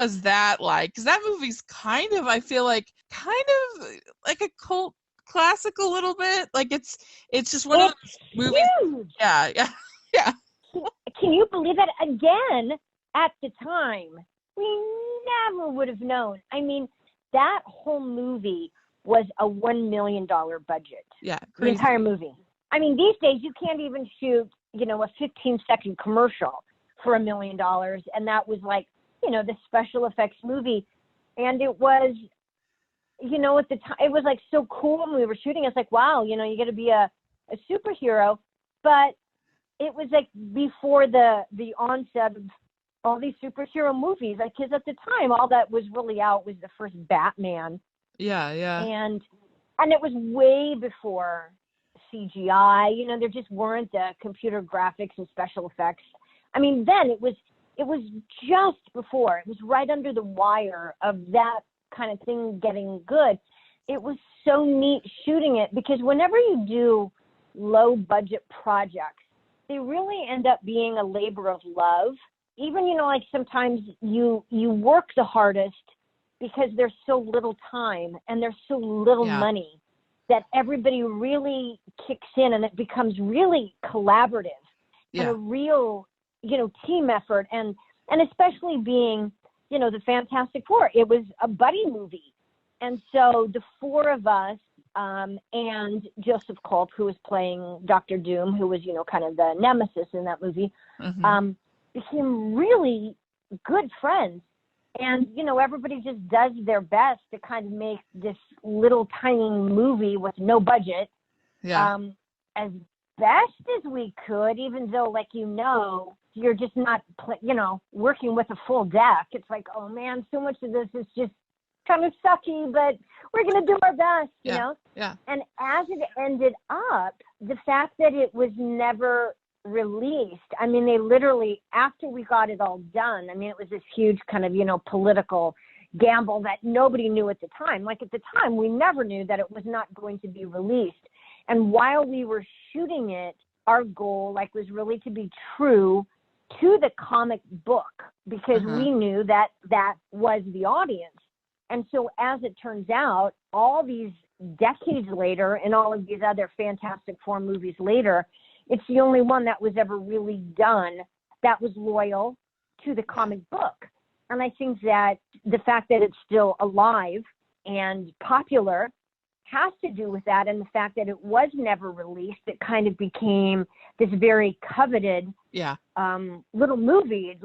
was that like? Because that movie's kind of, I feel like, kind of like a cult classic a little bit. Like it's just one of It's those movies. huge. Yeah, yeah, yeah, Can you believe that? Again, at the time, we never would have known. I mean, that whole movie was a $1 million budget. yeah. The entire Crazy. movie. I mean, these days you can't even shoot, a 15-second commercial for $1 million. And that was like, the special effects movie. And it was, at the time, it was like so cool when we were shooting. It's like, wow, you got to be a superhero. But it was like before the onset of all these superhero movies. Like, because at the time, all that was really out was the first Batman. Yeah, yeah, And it was way before CGI. There just weren't the computer graphics and special effects. I mean, then it was just before. It was right under the wire of that kind of thing getting good. It was so neat shooting it because whenever you do low budget projects, they really end up being a labor of love. Even, like sometimes you work the hardest because there's so little time and there's so little yeah, money that everybody really kicks in and it becomes really collaborative and yeah. a real, team effort. And especially being, the Fantastic Four, it was a buddy movie. And so the four of us, and Joseph Culp, who was playing Dr. Doom, who was, kind of the nemesis in that movie, Hmm. became really good friends. And, everybody just does their best to kind of make this little tiny movie with no budget Yeah, as best as we could, even though, like, you're just not, working with a full deck. It's like, oh, man, so much of this is just kind of sucky, but we're going to do our best, yeah, yeah, And as it ended up, the fact that it was never released, I mean, they literally, after we got it all done, I mean, it was this huge kind of, political gamble that nobody knew at the time. Like, at the time, we never knew that it was not going to be released. And while we were shooting it, our goal, like, was really to be true to the comic book because uh-huh. we knew that that was the audience. And so as it turns out, all these decades later and all of these other Fantastic Four movies later, it's the only one that was ever really done that was loyal to the comic book. And I think that the fact that it's still alive and popular has to do with that, and the fact that it was never released. It kind of became this very coveted Yeah. little movie. Like,